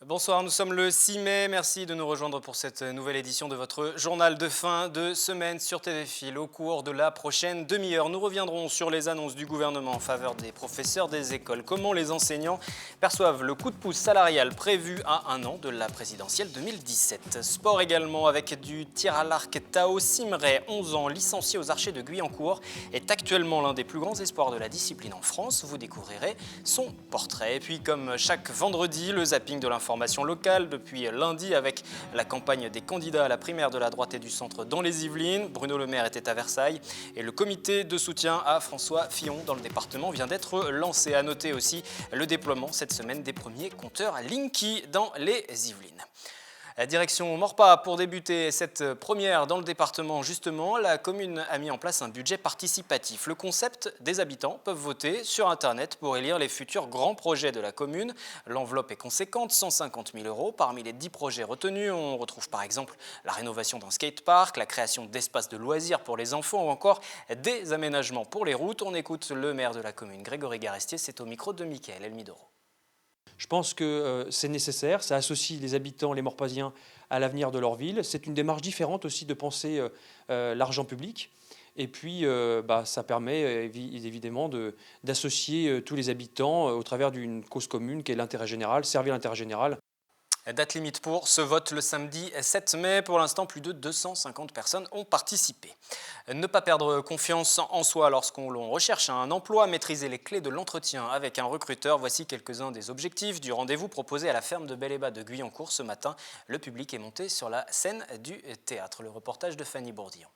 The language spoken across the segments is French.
Bonsoir, nous sommes le 6 mai. Merci de nous rejoindre pour cette nouvelle édition de votre journal de fin de semaine sur TV Fil. Au cours de la prochaine demi-heure, nous reviendrons sur les annonces du gouvernement en faveur des professeurs des écoles. Comment les enseignants perçoivent le coup de pouce salarial prévu à un an de la présidentielle 2017. Sport également avec du tir à l'arc. Tao Simray, 11 ans, licencié aux Archers de Guyancourt, est actuellement l'un des plus grands espoirs de la discipline en France. Vous découvrirez son portrait. Et puis comme chaque vendredi, le zapping de l'information locale depuis lundi avec la campagne des candidats à la primaire de la droite et du centre dans les Yvelines. Bruno Le Maire était à Versailles et le comité de soutien à François Fillon dans le département vient d'être lancé. À noter aussi le déploiement cette semaine des premiers compteurs Linky dans les Yvelines. Direction Maurepas pour débuter cette première dans le département. Justement, la commune a mis en place un budget participatif. Le concept, des habitants peuvent voter sur Internet pour élire les futurs grands projets de la commune. L'enveloppe est conséquente, 150 000 €. Parmi les 10 projets retenus, on retrouve par exemple la rénovation d'un skatepark, la création d'espaces de loisirs pour les enfants ou encore des aménagements pour les routes. On écoute le maire de la commune, Grégory Garestier, c'est au micro de Mickaël Elmidoro. Je pense que c'est nécessaire, ça associe les habitants, les Morpasiens, à l'avenir de leur ville. C'est une démarche différente aussi de penser l'argent public. Et puis, ça permet évidemment d'associer tous les habitants au travers d'une cause commune qui est l'intérêt général, servir l'intérêt général. Date limite pour ce vote le samedi 7 mai. Pour l'instant, plus de 250 personnes ont participé. Ne pas perdre confiance en soi lorsqu'on recherche un emploi, maîtriser les clés de l'entretien avec un recruteur. Voici quelques-uns des objectifs du rendez-vous proposé à la ferme de Bel-et-Bas de Guyancourt ce matin. Le public est monté sur la scène du théâtre. Le reportage de Fanny Bourdillon.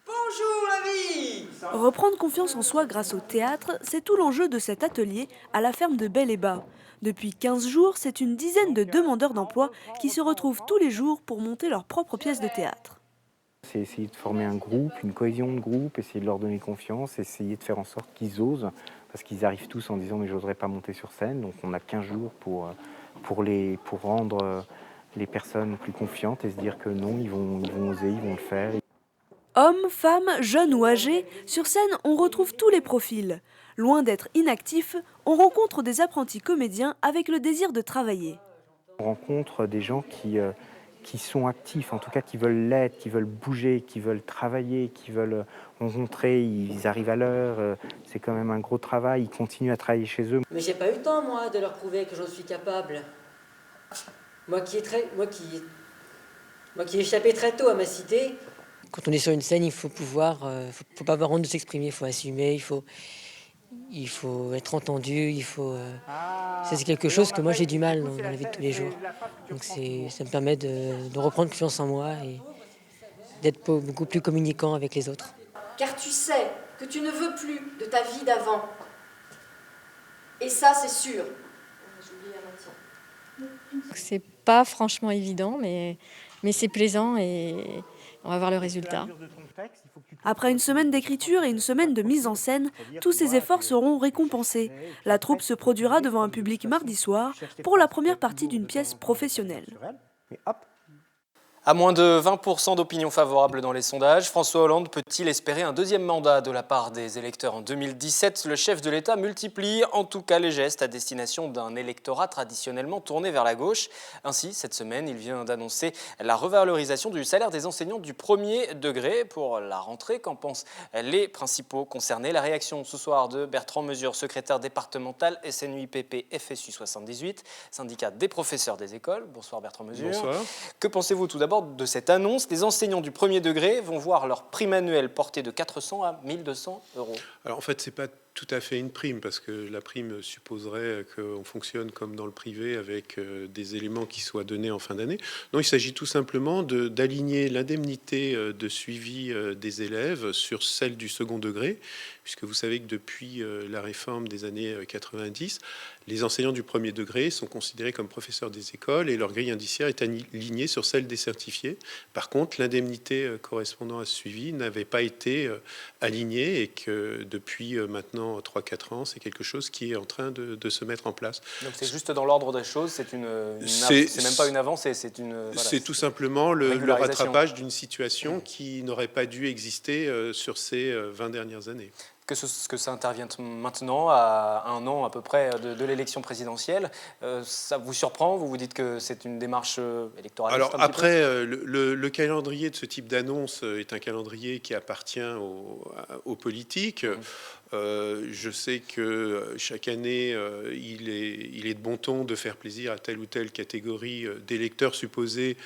Bonjour la vie! Reprendre confiance en soi grâce au théâtre, c'est tout l'enjeu de cet atelier à la ferme de Bel-et-Bas. Depuis 15 jours, c'est une dizaine de demandeurs d'emploi qui se retrouvent tous les jours pour monter leur propre pièce de théâtre. C'est essayer de former un groupe, une cohésion de groupe, essayer de leur donner confiance, essayer de faire en sorte qu'ils osent, parce qu'ils arrivent tous en disant « mais j'oserais pas monter sur scène ». Donc on a 15 jours pour rendre les personnes plus confiantes et se dire que non, ils vont oser, ils vont le faire. Hommes, femmes, jeunes ou âgés, sur scène on retrouve tous les profils. Loin d'être inactifs, on rencontre des apprentis comédiens avec le désir de travailler. On rencontre des gens qui sont actifs, en tout cas qui veulent l'être, qui veulent bouger, qui veulent travailler, qui veulent rencontrer, ils arrivent à l'heure, c'est quand même un gros travail, ils continuent à travailler chez eux. Mais j'ai pas eu le temps, moi, de leur prouver que j'en suis capable. Moi qui ai échappé très tôt à ma cité. Quand on est sur une scène, il faut pouvoir, faut pas avoir honte de s'exprimer, il faut assumer, il faut être entendu, c'est quelque chose que moi j'ai du mal dans la vie de tous les jours. Donc ça me permet de reprendre confiance en moi et d'être beaucoup plus communicant avec les autres. Car tu sais que tu ne veux plus de ta vie d'avant. Et ça, c'est sûr. C'est pas franchement évident, mais c'est plaisant et on va voir le résultat. Après une semaine d'écriture et une semaine de mise en scène, tous ces efforts seront récompensés. La troupe se produira devant un public mardi soir pour la première partie d'une pièce professionnelle. À moins de 20% d'opinion favorable dans les sondages, François Hollande peut-il espérer un deuxième mandat de la part des électeurs en 2017 ? Le chef de l'État multiplie en tout cas les gestes à destination d'un électorat traditionnellement tourné vers la gauche. Ainsi, cette semaine, il vient d'annoncer la revalorisation du salaire des enseignants du premier degré pour la rentrée. Qu'en pensent les principaux concernés ? La réaction ce soir de Bertrand Mesure, secrétaire départemental SNUIPP FSU 78, syndicat des professeurs des écoles. Bonsoir Bertrand Mesure. Bonsoir. Que pensez-vous tout d'abord de cette annonce? Les enseignants du premier degré vont voir leur prime annuelle portée de 400 à 1 200 €. Alors en fait, c'est pas tout à fait une prime, parce que la prime supposerait qu'on fonctionne comme dans le privé avec des éléments qui soient donnés en fin d'année. Non, il s'agit tout simplement d'aligner l'indemnité de suivi des élèves sur celle du second degré, puisque vous savez que depuis la réforme des années 90, les enseignants du premier degré sont considérés comme professeurs des écoles et leur grille indiciaire est alignée sur celle des certifiés. Par contre, l'indemnité correspondant à ce suivi n'avait pas été alignée et que depuis maintenant maintenant 3-4 ans, c'est quelque chose qui est en train de se mettre en place. Donc c'est juste dans l'ordre des choses, c'est même pas une avancée, c'est une... Voilà, c'est tout simplement le régularisation. rattrapage d'une situation qui n'aurait pas dû exister sur ces 20 dernières années. Que ça intervienne maintenant, à 1 an à peu près de l'élection présidentielle, ça vous surprend? Vous vous dites que c'est une démarche électorale? Alors après, le calendrier de ce type d'annonce est un calendrier qui appartient aux politiques. Je sais que chaque année, il est de bon ton de faire plaisir à telle ou telle catégorie d'électeurs supposés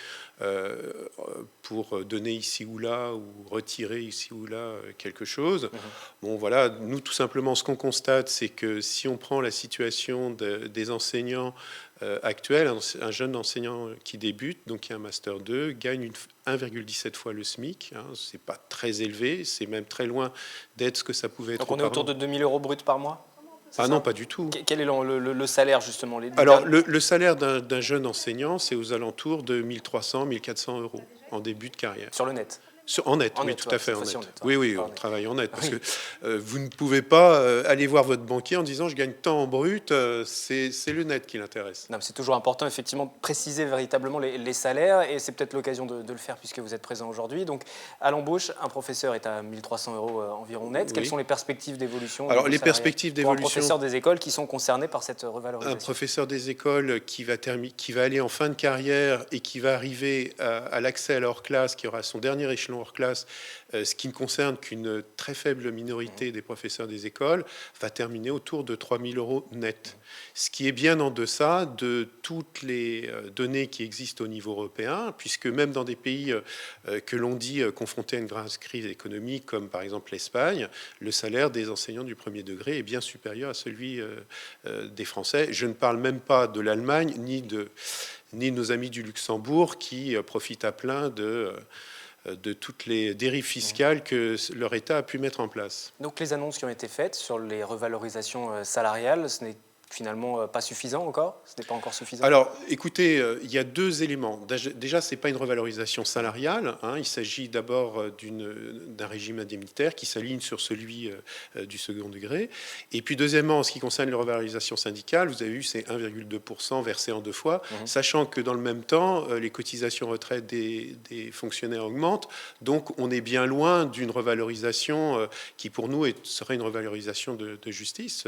pour donner ici ou là ou retirer ici ou là quelque chose. Bon, voilà, nous tout simplement ce qu'on constate, c'est que si on prend la situation des enseignants actuels, un jeune enseignant qui débute, donc qui a un master 2, gagne 1,17 fois le SMIC. Hein, c'est pas très élevé, c'est même très loin d'être ce que ça pouvait être. Donc on est autour de 2 000 € bruts par mois? Ah non, pas du tout. Quel est le salaire justement? Alors le salaire d'un jeune enseignant, c'est aux alentours de 1 300, 1 400 € en début de carrière. Sur le net? En net, oui, tout à fait en net. Oui, on net. travaille en net, parce que vous ne pouvez pas aller voir votre banquier en disant je gagne tant en brut, c'est le net qui l'intéresse. C'est toujours important, effectivement, de préciser véritablement les salaires, et c'est peut-être l'occasion de le faire puisque vous êtes présent aujourd'hui. Donc, à l'embauche, un professeur est à 1 300 € environ net. Quelles sont les perspectives d'évolution? Alors, les perspectives d'évolution... Pour un professeur des écoles qui sont concernés par cette revalorisation. Un professeur des écoles qui va aller en fin de carrière et qui va arriver à l'accès à leur classe, qui aura son dernier échelon hors classe, ce qui ne concerne qu'une très faible minorité des professeurs des écoles, va terminer autour de 3 000 € net. Ce qui est bien en deçà de toutes les données qui existent au niveau européen, puisque même dans des pays que l'on dit confrontés à une grave crise économique, comme par exemple l'Espagne, le salaire des enseignants du premier degré est bien supérieur à celui des Français. Je ne parle même pas de l'Allemagne, ni de nos amis du Luxembourg, qui profitent à plein de toutes les dérives fiscales que leur État a pu mettre en place. Donc les annonces qui ont été faites sur les revalorisations salariales, ce n'est finalement pas suffisant encore? Ce n'est pas encore suffisant? Alors, écoutez, il y a 2 éléments. Déjà, ce n'est pas une revalorisation salariale. Il s'agit d'abord d'un régime indemnitaire qui s'aligne sur celui du second degré. Et puis, deuxièmement, en ce qui concerne les revalorisations syndicales, vous avez vu, c'est 1,2% versé en 2 fois, sachant que dans le même temps, les cotisations retraite des fonctionnaires augmentent. Donc, on est bien loin d'une revalorisation qui, pour nous, serait une revalorisation de justice.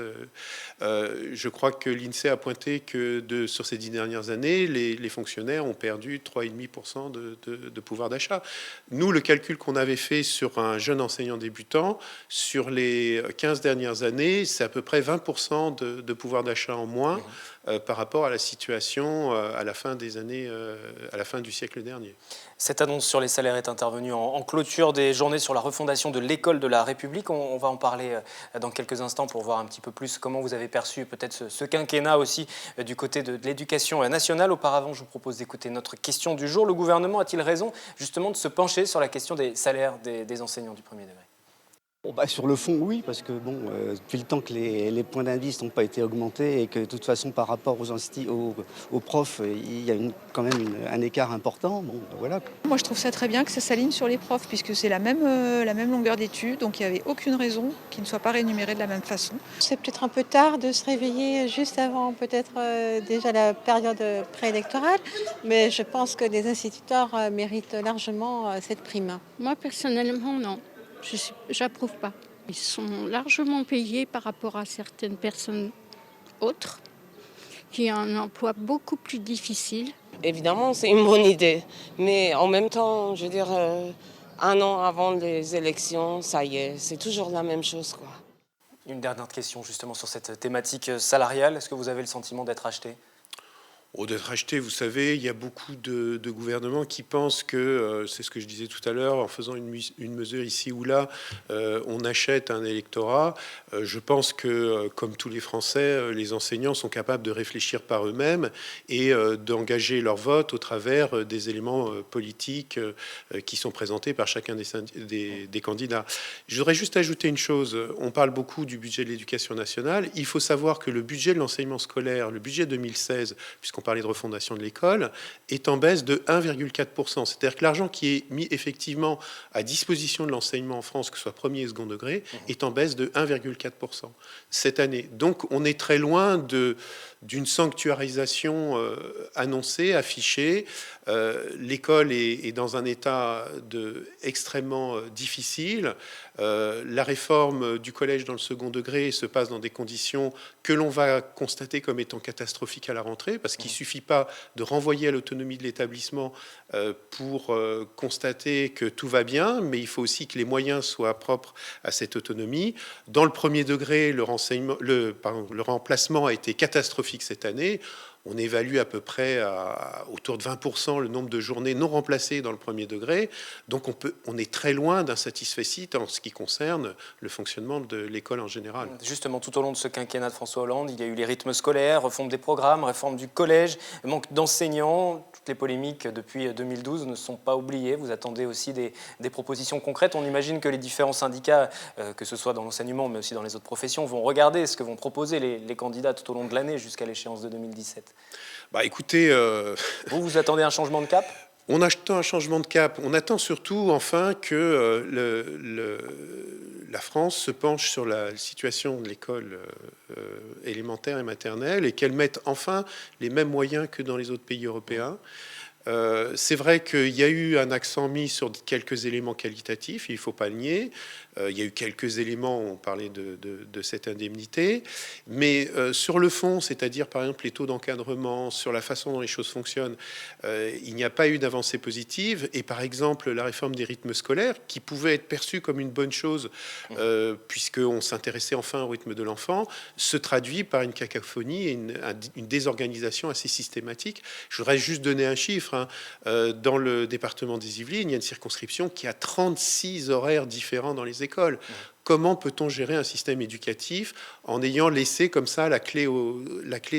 Je crois que l'INSEE a pointé que sur ces 10 dernières années, les fonctionnaires ont perdu 3,5% de pouvoir d'achat. Nous, le calcul qu'on avait fait sur un jeune enseignant débutant, sur les 15 dernières années, c'est à peu près 20% de pouvoir d'achat en moins par rapport à la situation à la fin des années, à la fin du siècle dernier. Cette annonce sur les salaires est intervenue en clôture des journées sur la refondation de l'école de la République. On va en parler dans quelques instants pour voir un petit peu plus comment vous avez perçu peut-être ce quinquennat aussi du côté de l'éducation nationale. Auparavant, je vous propose d'écouter notre question du jour. Le gouvernement a-t-il raison justement de se pencher sur la question des salaires des enseignants du premier degré? Sur le fond, oui, parce que depuis le temps que les points d'indice n'ont pas été augmentés et que de toute façon, par rapport aux profs, il y a quand même un écart important. Voilà. Moi, je trouve ça très bien que ça s'aligne sur les profs, puisque c'est la même longueur d'études, donc il n'y avait aucune raison qu'ils ne soient pas rémunérés de la même façon. C'est peut-être un peu tard de se réveiller juste avant peut-être déjà la période préélectorale, mais je pense que les instituteurs méritent largement cette prime. Moi, personnellement, non. Je n'approuve pas. Ils sont largement payés par rapport à certaines personnes autres qui ont un emploi beaucoup plus difficile. Évidemment, c'est une bonne idée. Mais en même temps, je veux dire, 1 an avant les élections, ça y est, c'est toujours la même chose, quoi. Une dernière question justement sur cette thématique salariale. Est-ce que vous avez le sentiment d'être acheté? D'être acheté, vous savez, il y a beaucoup de gouvernements qui pensent que, c'est ce que je disais tout à l'heure, en faisant une mesure ici ou là, on achète un électorat. Je pense que, comme tous les Français, les enseignants sont capables de réfléchir par eux-mêmes et d'engager leur vote au travers des éléments politiques qui sont présentés par chacun des candidats. Je voudrais juste ajouter une chose. On parle beaucoup du budget de l'éducation nationale. Il faut savoir que le budget de l'enseignement scolaire, le budget 2016, puisqu'on puisqu'on parlait de refondation de l'école, est en baisse de 1,4%. C'est-à-dire que l'argent qui est mis effectivement à disposition de l'enseignement en France, que ce soit premier et second degré, est en baisse de 1,4% cette année. Donc on est très loin d'une sanctuarisation annoncée, affichée. L'école est dans un état extrêmement difficile. La réforme du collège dans le second degré se passe dans des conditions que l'on va constater comme étant catastrophiques à la rentrée, parce qu'il ne suffit pas de renvoyer à l'autonomie de l'établissement pour constater que tout va bien, mais il faut aussi que les moyens soient propres à cette autonomie. Dans le premier degré, le remplacement a été catastrophique cette année. On évalue à peu près autour de 20% le nombre de journées non remplacées dans le premier degré. Donc on est très loin d'un satisfecit en ce qui concerne le fonctionnement de l'école en général. Justement, tout au long de ce quinquennat de François Hollande, il y a eu les rythmes scolaires, refonte des programmes, réforme du collège, manque d'enseignants. Toutes les polémiques depuis 2012 ne sont pas oubliées. Vous attendez aussi des propositions concrètes. On imagine que les différents syndicats, que ce soit dans l'enseignement mais aussi dans les autres professions, vont regarder ce que vont proposer les candidats tout au long de l'année jusqu'à l'échéance de 2017. Écoutez... Vous attendez un changement de cap ? On attend un changement de cap. On attend surtout, enfin, que la France se penche sur la situation de l'école élémentaire et maternelle et qu'elle mette enfin les mêmes moyens que dans les autres pays européens. C'est vrai qu'il y a eu un accent mis sur quelques éléments qualitatifs, il ne faut pas le nier. Il y a eu quelques éléments, on parlait de cette indemnité, mais sur le fond, c'est-à-dire par exemple les taux d'encadrement, sur la façon dont les choses fonctionnent, il n'y a pas eu d'avancée positive. Et par exemple, la réforme des rythmes scolaires, qui pouvait être perçue comme une bonne chose, puisqu'on s'intéressait enfin au rythme de l'enfant, se traduit par une cacophonie et une désorganisation assez systématique. Je voudrais juste donner un chiffre. Dans le département des Yvelines, il y a une circonscription qui a 36 horaires différents dans les écoles. Comment peut-on gérer un système éducatif en ayant laissé comme ça la clé de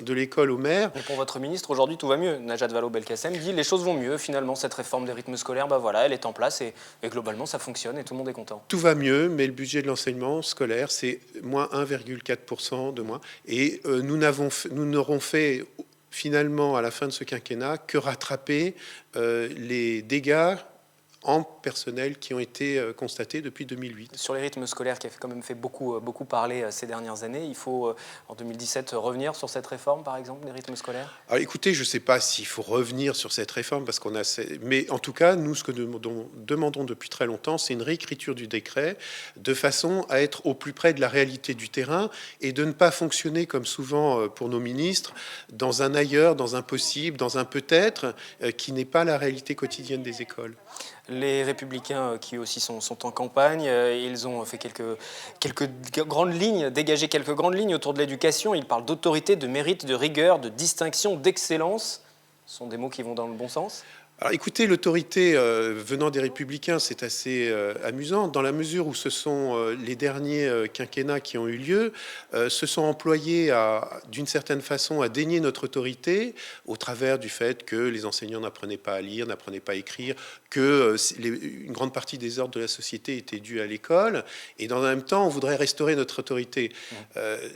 l'école au maire? Et pour votre ministre, aujourd'hui, tout va mieux. Najat Vallaud-Belkacem dit les choses vont mieux. Finalement, cette réforme des rythmes scolaires, elle est en place et globalement, ça fonctionne et tout le monde est content. Tout va mieux, mais le budget de l'enseignement scolaire, c'est moins 1,4% de moins. Et nous n'aurons fait finalement, à la fin de ce quinquennat, que rattraper les dégâts en personnel qui ont été constatés depuis 2008. Sur les rythmes scolaires qui a quand même fait beaucoup parler ces dernières années, il faut en 2017 revenir sur cette réforme, par exemple, des rythmes scolaires? Alors écoutez, je ne sais pas s'il faut revenir sur cette réforme, mais en tout cas, nous, ce que nous demandons depuis très longtemps, c'est une réécriture du décret de façon à être au plus près de la réalité du terrain et de ne pas fonctionner comme souvent pour nos ministres, dans un ailleurs, dans un possible, dans un peut-être, qui n'est pas la réalité quotidienne des écoles. Les Républicains qui aussi sont en campagne, ils ont fait quelques grandes lignes, dégagé quelques grandes lignes autour de l'éducation. Ils parlent d'autorité, de mérite, de rigueur, de distinction, d'excellence. Ce sont des mots qui vont dans le bon sens. Alors écoutez, l'autorité venant des Républicains, c'est assez amusant, dans la mesure où ce sont les derniers quinquennats qui ont eu lieu, se sont employés d'une certaine façon à dénier notre autorité au travers du fait que les enseignants n'apprenaient pas à lire, n'apprenaient pas à écrire, que une grande partie des ordres de la société étaient dus à l'école, et dans le même temps, on voudrait restaurer notre autorité.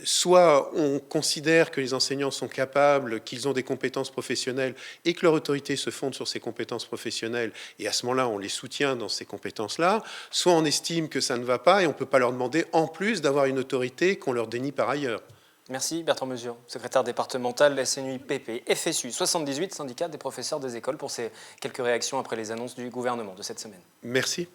Soit on considère que les enseignants sont capables, qu'ils ont des compétences professionnelles, et que leur autorité se fonde sur ces compétences professionnelles, et à ce moment-là, on les soutient dans ces compétences-là, soit on estime que ça ne va pas, et on ne peut pas leur demander, en plus, d'avoir une autorité qu'on leur dénie par ailleurs. Merci Bertrand Mesure, secrétaire départemental SNUIPP FSU 78, syndicat des professeurs des écoles, pour ces quelques réactions après les annonces du gouvernement de cette semaine. Merci.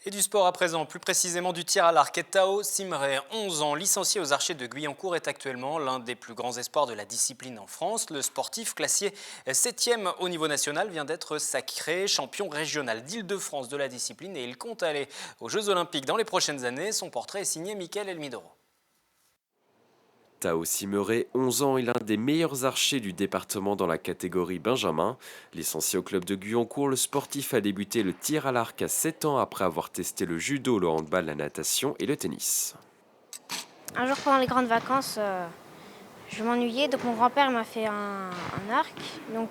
Et du sport à présent, plus précisément du tir à l'arc. Tao Simre, 11 ans, licencié aux Archers de Guyancourt, est actuellement l'un des plus grands espoirs de la discipline en France. Le sportif, classé 7e au niveau national, vient d'être sacré champion régional d'Île-de-France de la discipline et il compte aller aux Jeux Olympiques dans les prochaines années. Son portrait est signé Mickaël Elmidoro. Tao Simre, 11 ans, est l'un des meilleurs archers du département dans la catégorie Benjamin. Licencié au club de Guyancourt, le sportif a débuté le tir à l'arc à 7 ans après avoir testé le judo, le handball, la natation et le tennis. Un jour pendant les grandes vacances, je m'ennuyais, donc mon grand-père m'a fait un arc. Donc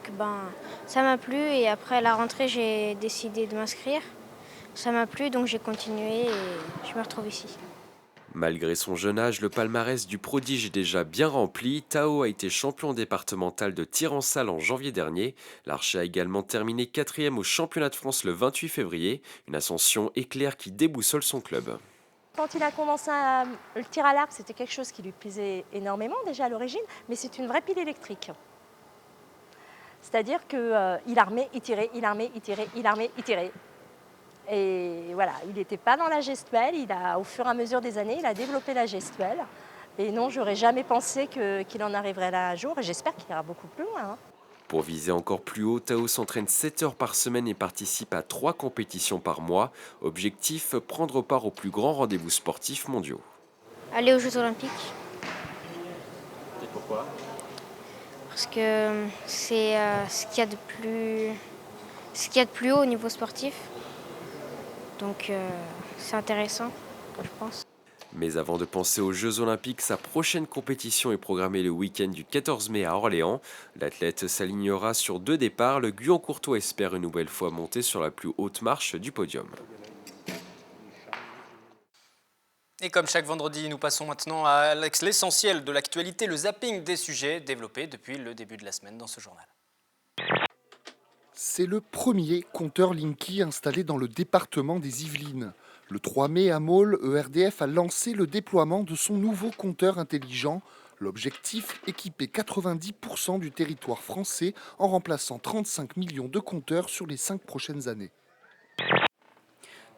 ça m'a plu et après la rentrée, j'ai décidé de m'inscrire. ça m'a plu, donc j'ai continué et je me retrouve ici. Malgré son jeune âge, le palmarès du prodige est déjà bien rempli. Tao a été champion départemental de tir en salle en janvier dernier. L'archer a également terminé 4e au championnat de France le 28 février. Une ascension éclair qui déboussole son club. Quand il a commencé le tir à l'arc, c'était quelque chose qui lui plaisait énormément déjà à l'origine, mais c'est une vraie pile électrique. C'est-à-dire qu'il armait, il tirait, il armait, il tirait, il armait, il tirait. Et voilà, il n'était pas dans la gestuelle, au fur et à mesure des années, il a développé la gestuelle. Et non, j'aurais jamais pensé qu'il en arriverait là un jour, et j'espère qu'il ira beaucoup plus loin. Hein. Pour viser encore plus haut, Tao s'entraîne 7 heures par semaine et participe à 3 compétitions par mois. Objectif, prendre part aux plus grands rendez-vous sportifs mondiaux. Aller aux Jeux Olympiques. Et pourquoi ? Parce que c'est ce qu'il y a de plus haut au niveau sportif. Donc c'est intéressant, je pense. Mais avant de penser aux Jeux Olympiques, sa prochaine compétition est programmée le week-end du 14 mai à Orléans. L'athlète s'alignera sur 2 départs. Le Guyancourtois espère une nouvelle fois monter sur la plus haute marche du podium. Et comme chaque vendredi, nous passons maintenant à l'essentiel de l'actualité, le zapping des sujets développés depuis le début de la semaine dans ce journal. C'est le premier compteur Linky installé dans le département des Yvelines. Le 3 mai à Maule, ERDF a lancé le déploiement de son nouveau compteur intelligent. L'objectif, équiper 90% du territoire français en remplaçant 35 millions de compteurs sur les 5 prochaines années.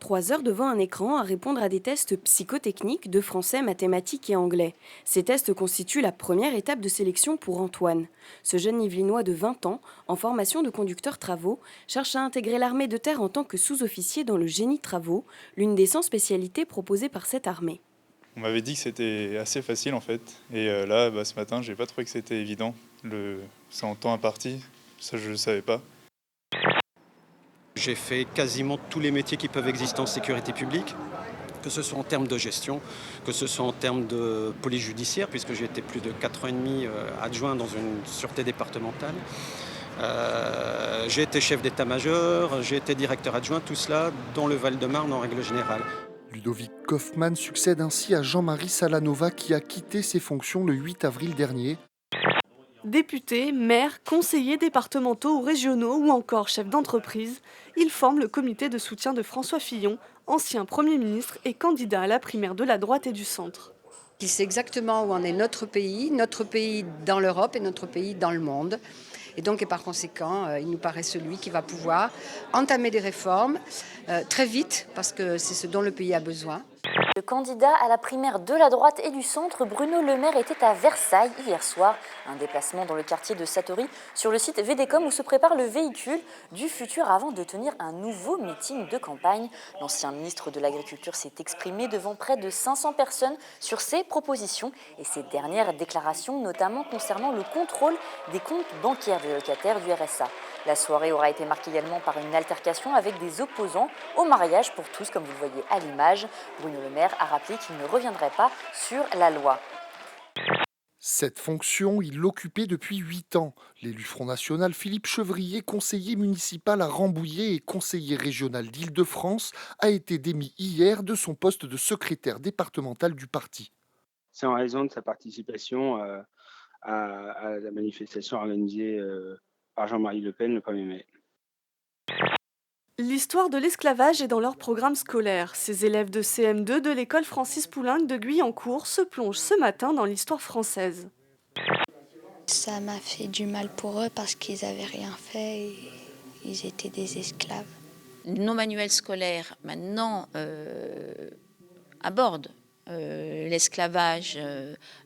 3 heures devant un écran à répondre à des tests psychotechniques de français, mathématiques et anglais. Ces tests constituent la première étape de sélection pour Antoine. Ce jeune Yvelinois de 20 ans, en formation de conducteur travaux, cherche à intégrer l'armée de terre en tant que sous-officier dans le génie travaux, l'une des 100 spécialités proposées par cette armée. On m'avait dit que c'était assez facile en fait. Et là, ce matin, j'ai pas trouvé que c'était évident. C'est en temps imparti, ça je ne savais pas. J'ai fait quasiment tous les métiers qui peuvent exister en sécurité publique, que ce soit en termes de gestion, que ce soit en termes de police judiciaire, puisque j'ai été plus de 4 ans et demi adjoint dans une sûreté départementale. J'ai été chef d'état-major, j'ai été directeur adjoint, tout cela dans le Val-de-Marne en règle générale. Ludovic Kaufmann succède ainsi à Jean-Marie Salanova qui a quitté ses fonctions le 8 avril dernier. Députés, maires, conseillers départementaux ou régionaux ou encore chefs d'entreprise, ils forment le comité de soutien de François Fillon, ancien Premier ministre et candidat à la primaire de la droite et du centre. Il sait exactement où en est notre pays dans l'Europe et notre pays dans le monde. Et donc, et par conséquent, il nous paraît celui qui va pouvoir entamer des réformes très vite, parce que c'est ce dont le pays a besoin. Le candidat à la primaire de la droite et du centre, Bruno Le Maire, était à Versailles hier soir. Un déplacement dans le quartier de Satory, sur le site VDCOM où se prépare le véhicule du futur avant de tenir un nouveau meeting de campagne. L'ancien ministre de l'Agriculture s'est exprimé devant près de 500 personnes sur ses propositions et ses dernières déclarations, notamment concernant le contrôle des comptes bancaires des locataires du RSA. La soirée aura été marquée également par une altercation avec des opposants au mariage pour tous, comme vous le voyez à l'image. Bruno Le Maire a rappelé qu'il ne reviendrait pas sur la loi. Cette fonction, il l'occupait depuis 8 ans. L'élu Front National Philippe Chevrier, conseiller municipal à Rambouillet et conseiller régional d'Île-de-France, a été démis hier de son poste de secrétaire départemental du parti. C'est en raison de sa participation à la manifestation organisée par Jean-Marie Le Pen le 1er mai. L'histoire de l'esclavage est dans leur programme scolaire. Ces élèves de CM2 de l'école Francis Poulenc de Guyancourt se plongent ce matin dans l'histoire française. Ça m'a fait du mal pour eux parce qu'ils n'avaient rien fait et ils étaient des esclaves. Nos manuels scolaires maintenant abordent l'esclavage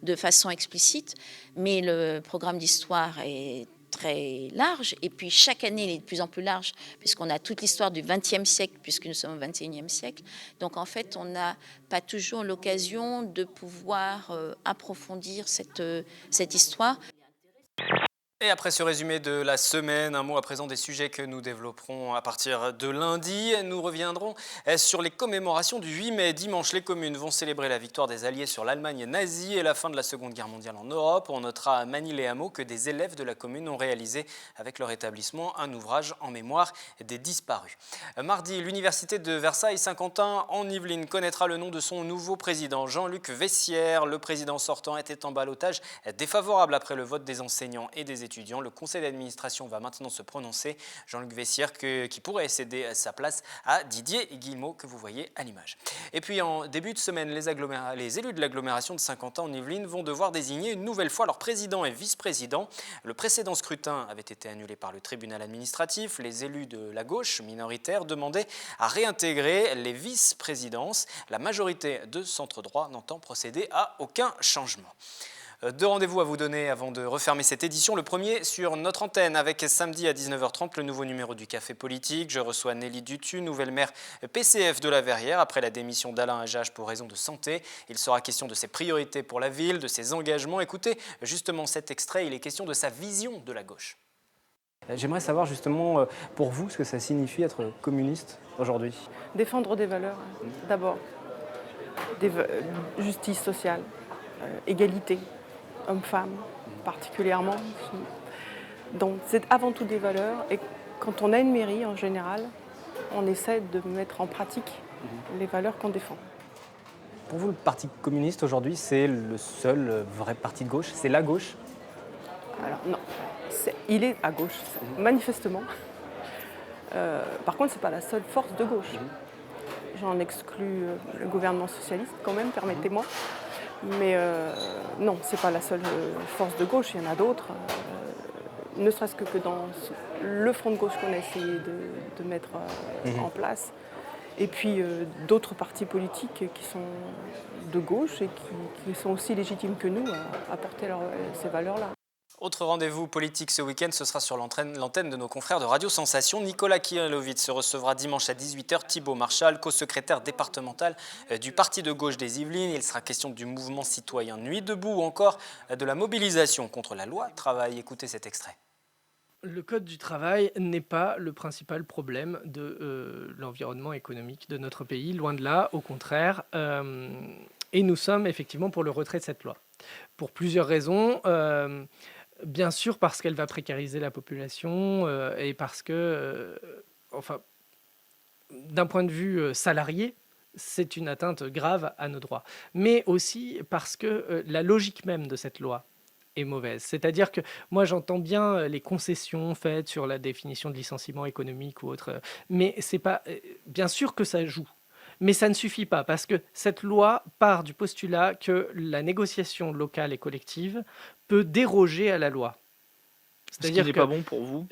de façon explicite, mais le programme d'histoire est très large, et puis chaque année il est de plus en plus large, puisqu'on a toute l'histoire du XXe siècle, puisque nous sommes au XXIe siècle. Donc en fait, on n'a pas toujours l'occasion de pouvoir approfondir cette histoire. Et après ce résumé de la semaine, un mot à présent des sujets que nous développerons à partir de lundi. Nous reviendrons sur les commémorations du 8 mai. Dimanche, les communes vont célébrer la victoire des Alliés sur l'Allemagne nazie et la fin de la Seconde Guerre mondiale en Europe. On notera à Magny-les-Hameaux que des élèves de la commune ont réalisé avec leur établissement un ouvrage en mémoire des disparus. Mardi, l'université de Versailles-Saint-Quentin en Yvelines connaîtra le nom de son nouveau président, Jean-Luc Vessière. Le président sortant était en ballottage défavorable après le vote des enseignants et des étudiants. Le conseil d'administration va maintenant se prononcer. Jean-Luc Vessière qui pourrait céder sa place à Didier Guillemot que vous voyez à l'image. Et puis en début de semaine, les élus de l'agglomération de Saint-Quentin en Yvelines vont devoir désigner une nouvelle fois leur président et vice-président. Le précédent scrutin avait été annulé par le tribunal administratif. Les élus de la gauche minoritaire demandaient à réintégrer les vice-présidences. La majorité de centre droit n'entend procéder à aucun changement. Deux rendez-vous à vous donner avant de refermer cette édition. Le premier sur notre antenne avec samedi à 19h30 le nouveau numéro du Café Politique. Je reçois Nelly Dutu, nouvelle maire PCF de la Verrière après la démission d'Alain Ajage pour raison de santé. Il sera question de ses priorités pour la ville, de ses engagements. Écoutez justement cet extrait, il est question de sa vision de la gauche. J'aimerais savoir justement pour vous ce que ça signifie être communiste aujourd'hui. Défendre des valeurs, d'abord. Justice sociale, égalité. Hommes-femmes particulièrement. Donc c'est avant tout des valeurs et quand on a une mairie en général, on essaie de mettre en pratique les valeurs qu'on défend. Pour vous, le Parti communiste aujourd'hui, c'est le seul vrai parti de gauche? C'est la gauche? Alors non, il est à gauche, manifestement. Par contre, ce n'est pas la seule force de gauche. J'en exclus le gouvernement socialiste quand même, permettez-moi. Mais non, ce n'est pas la seule force de gauche, il y en a d'autres. Ne serait-ce que dans le front de gauche qu'on a essayé de mettre en place. Et puis d'autres partis politiques qui sont de gauche et qui sont aussi légitimes que nous à porter ces valeurs-là. Autre rendez-vous politique ce week-end, ce sera sur l'antenne de nos confrères de Radio Sensation. Nicolas Kirillovitz recevra dimanche à 18h Thibault Marchal, co-secrétaire départemental du Parti de gauche des Yvelines. Il sera question du mouvement citoyen Nuit debout ou encore de la mobilisation contre la loi travail. Écoutez cet extrait. Le code du travail n'est pas le principal problème de l'environnement économique de notre pays, loin de là, au contraire. Et nous sommes effectivement pour le retrait de cette loi. Pour plusieurs raisons. Bien sûr parce qu'elle va précariser la population et parce que, d'un point de vue salarié, c'est une atteinte grave à nos droits. Mais aussi parce que la logique même de cette loi est mauvaise. C'est-à-dire que moi j'entends bien les concessions faites sur la définition de licenciement économique ou autre, mais c'est pas bien sûr que ça joue. Mais ça ne suffit pas parce que cette loi part du postulat que la négociation locale et collective peut déroger à la loi. C'est-à-dire qu'il n'est pas bon pour vous?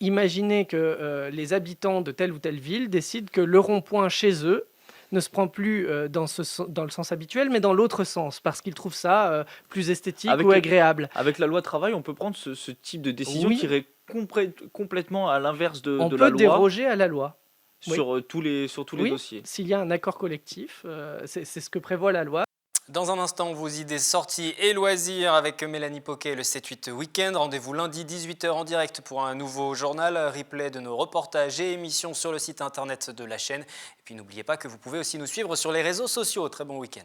Imaginez que les habitants de telle ou telle ville décident que le rond-point chez eux ne se prend plus dans le sens habituel, mais dans l'autre sens, parce qu'ils trouvent ça plus esthétique ou agréable. Avec la loi travail, on peut prendre ce type de décision qui irait complètement à l'inverse de la loi. On peut déroger à la loi. Sur tous les dossiers. S'il y a un accord collectif, c'est ce que prévoit la loi. Dans un instant, vos idées sorties et loisirs avec Mélanie Poquet, le 7-8 Week-end. Rendez-vous lundi 18h en direct pour un nouveau journal, replay de nos reportages et émissions sur le site internet de la chaîne. Et puis n'oubliez pas que vous pouvez aussi nous suivre sur les réseaux sociaux. Très bon week-end.